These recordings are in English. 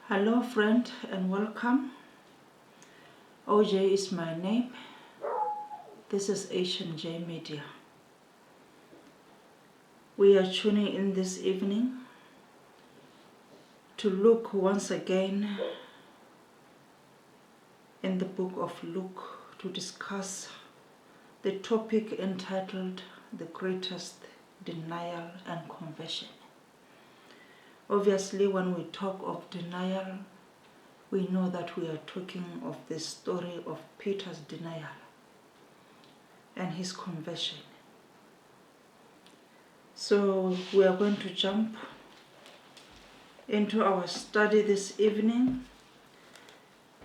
Hello friend and welcome. OJ is my name. This is H&J Media. We are tuning in this evening to look once again in the book of Luke to discuss the topic entitled The Greatest Denial and Conversion. Obviously, when we talk of denial, we know that we are talking of the story of Peter's denial and his conversion. So we are going to jump into our study this evening.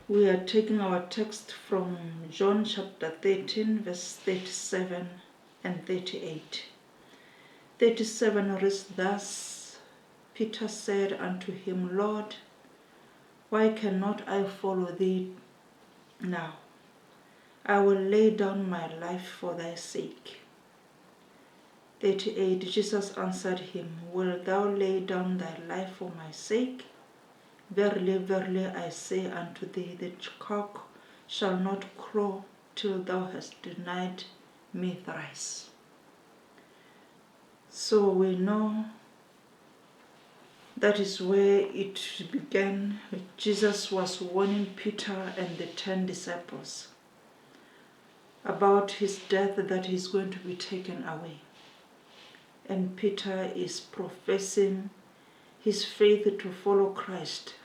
We are taking our text from John chapter 13, verse 37 and 38. 37 reads thus, Peter said unto him, Lord, why cannot I follow thee now? I will lay down my life for thy sake. 38. Jesus answered him, Wilt thou lay down thy life for my sake? Verily, verily, I say unto thee, the cock shall not crow till thou hast denied me thrice. So we know that is where it began. Jesus was warning Peter and the 10 disciples about his death, that he's going to be taken away. And Peter is professing his faith to follow Christ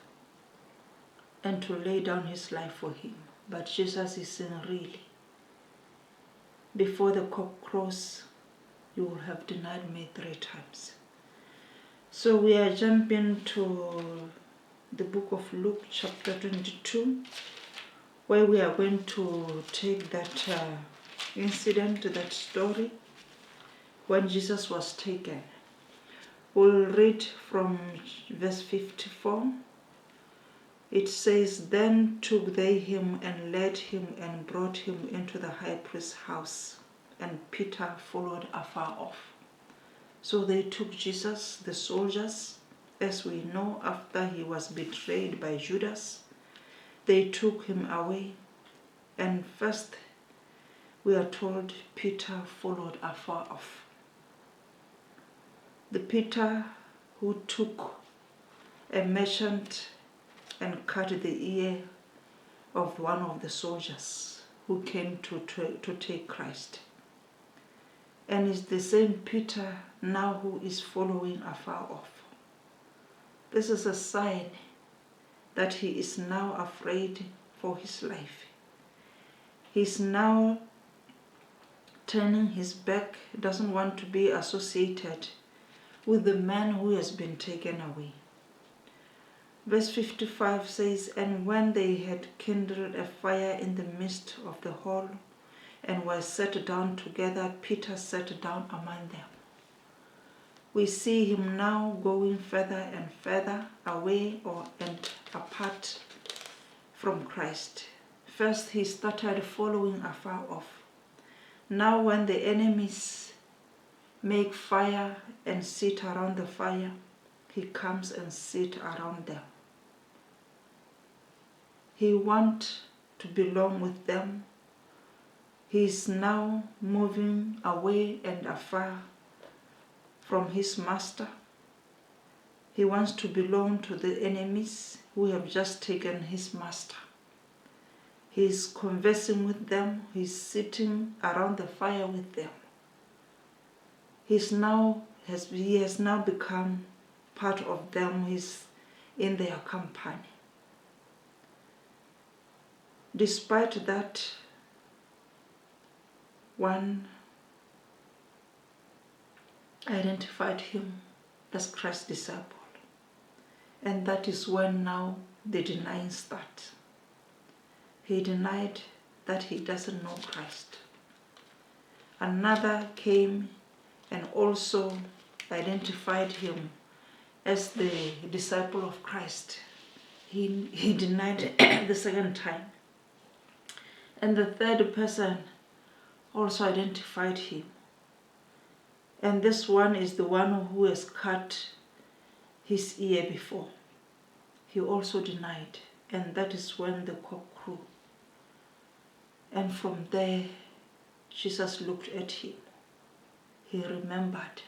and to lay down his life for him. But Jesus is saying, really, before the cock crows, you will have denied me 3 times. So we are jumping to the book of Luke chapter 22, where we are going to take that incident, that story, when Jesus was taken. We'll read from verse 54. It says, Then took they him and led him and brought him into the high priest's house, and Peter followed afar off. So they took Jesus, the soldiers, as we know, after he was betrayed by Judas. They took him away, and first we are told Peter followed afar off. The Peter who took a merchant and cut the ear of one of the soldiers who came to take Christ. And it's the same Peter now who is following afar off. This is a sign that he is now afraid for his life. He's now turning his back, doesn't want to be associated with the man who has been taken away. Verse 55 says, And when they had kindled a fire in the midst of the hall, and were sat down together, Peter sat down among them. We see him now going further and further away and apart from Christ. First, he started following afar off. Now, when the enemies make fire and sit around the fire, he comes and sits around them. He wants to belong with them. He is now moving away and afar from his master. He wants to belong to the enemies who have just taken his master. He is conversing with them. He is sitting around the fire with them. He has now become part of them. He's in their company. Despite that, one identified him as Christ's disciple. And that is when now the denying starts. He denied that he doesn't know Christ. Another came and also identified him as the disciple of Christ. He denied it the second time. And the third person also identified him. And this one is the one who has cut his ear before. he also denied, and that is when the cock crew. And from there, Jesus looked at him. He remembered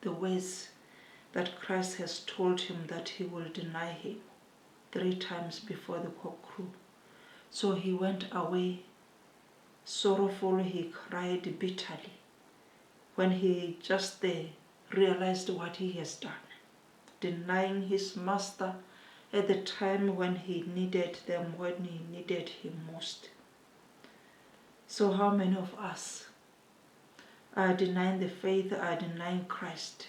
the ways that Christ has told him that he will deny him 3 times before the cock crew. So he went away sorrowful. He cried bitterly when he just there realized what he has done, denying his master at the time when he needed them, when he needed him most. So how many of us are denying the faith, are denying Christ?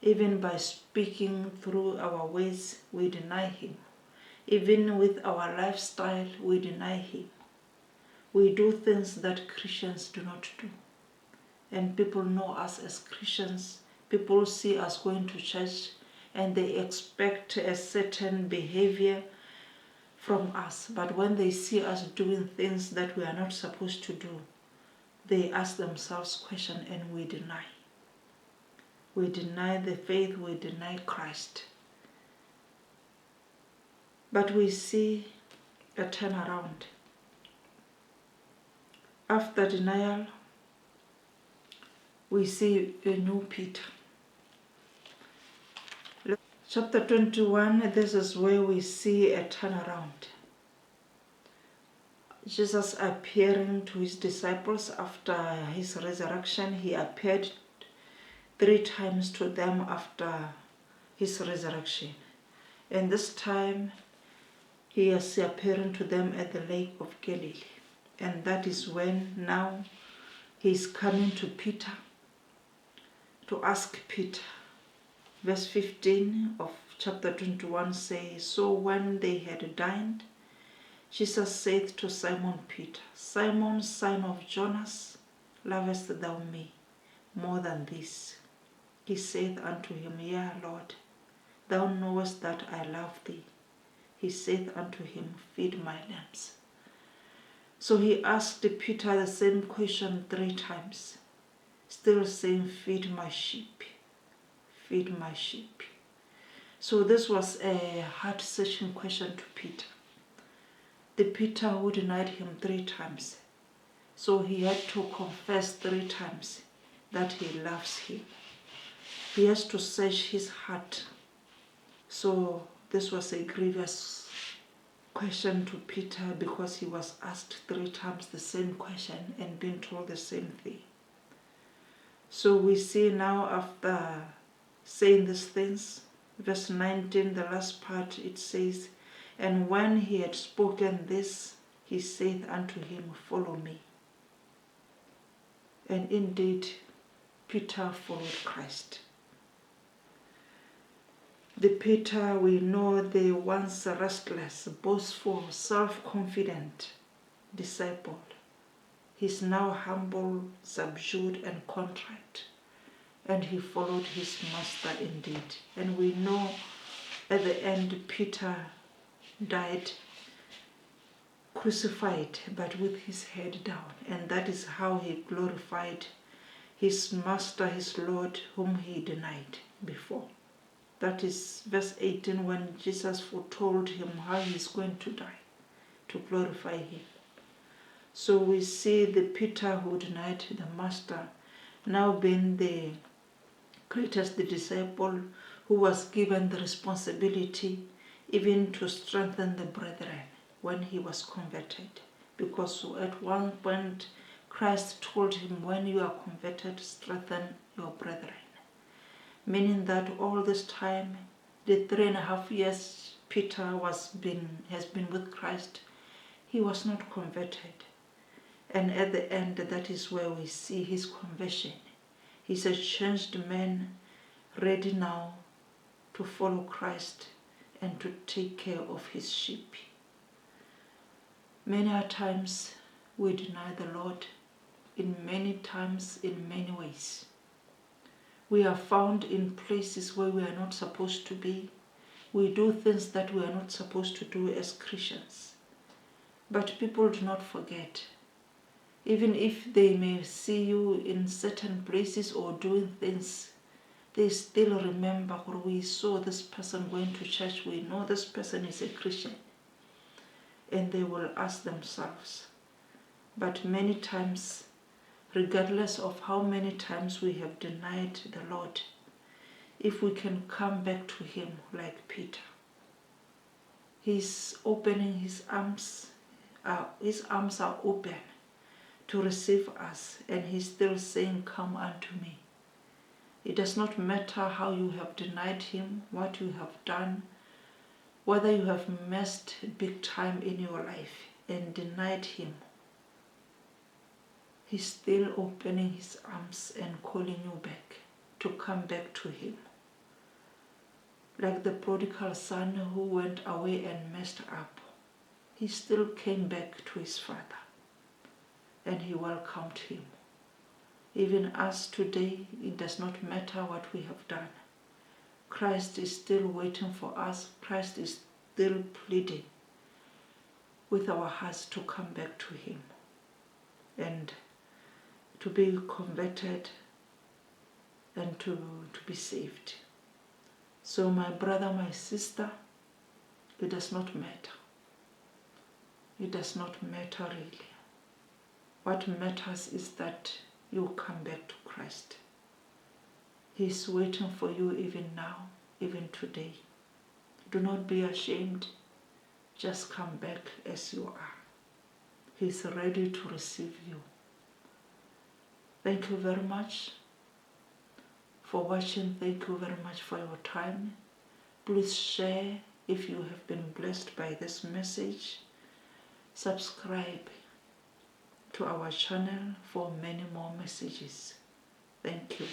Even by speaking through our ways, we deny him. Even with our lifestyle, we deny him. We do things that Christians do not do. And people know us as Christians. People see us going to church and they expect a certain behavior from us. But when they see us doing things that we are not supposed to do, they ask themselves questions and we deny. We deny the faith, we deny Christ. But we see a turnaround. After denial, we see a new Peter. Chapter 21, this is where we see a turnaround. Jesus appearing to his disciples after his resurrection. He appeared 3 times to them after his resurrection. And this time, he is appearing to them at the Lake of Galilee. And that is when now he is coming to Peter to ask Peter. Verse 15 of chapter 21 says, So when they had dined, Jesus said to Simon Peter, Simon, son of Jonas, lovest thou me more than this? He saith unto him, Yea, Lord, thou knowest that I love thee. He saith unto him, Feed my lambs. So he asked Peter the same question 3 times, still saying, Feed my sheep, feed my sheep. So this was a heart-searching question to Peter. The Peter who denied him 3 times. So he had to confess 3 times that he loves him. He has to search his heart. So this was a grievous question to Peter because he was asked 3 times the same question and being told the same thing. So we see now after saying these things, verse 19, the last part, it says, And when he had spoken this, he saith unto him, Follow me. And indeed, Peter followed Christ. The Peter we know, the once restless, boastful, self-confident disciple, he's now humble, subdued, and contrite. And he followed his master indeed. And we know at the end Peter died crucified, but with his head down. And that is how he glorified his master, his Lord, whom he denied before. That is verse 18 when Jesus foretold him how he's going to die, to glorify him. So we see the Peter who denied the master now being the greatest disciple who was given the responsibility even to strengthen the brethren when he was converted. Because at one point Christ told him, when you are converted, strengthen your brethren. Meaning that all this time, the 3.5 years Peter has been with Christ, he was not converted. And at the end, that is where we see his conversion. He's a changed man, ready now to follow Christ and to take care of his sheep. Many a times we deny the Lord, in many times, in many ways. We are found in places where we are not supposed to be. We do things that we are not supposed to do as Christians. But people do not forget. Even if they may see you in certain places or doing things they still remember, or we saw this person going to church, we know this person is a Christian, and they will ask themselves. But many times, regardless of how many times we have denied the Lord, if we can come back to Him like Peter, He's opening His arms. His arms are open to receive us, and He's still saying, come unto me. It does not matter how you have denied Him, what you have done, whether you have messed big time in your life and denied Him. He's still opening His arms and calling you back to come back to Him. Like the prodigal son who went away and messed up, he still came back to his father and he welcomed him. Even us today, it does not matter what we have done. Christ is still waiting for us. Christ is still pleading with our hearts to come back to Him and to be converted and to be saved. So my brother, my sister, it does not matter. It does not matter really. What matters is that you come back to Christ. He's waiting for you even now, even today. Do not be ashamed. Just come back as you are. He's ready to receive you. Thank you very much for watching. Thank you very much for your time. Please share if you have been blessed by this message. Subscribe to our channel for many more messages. Thank you.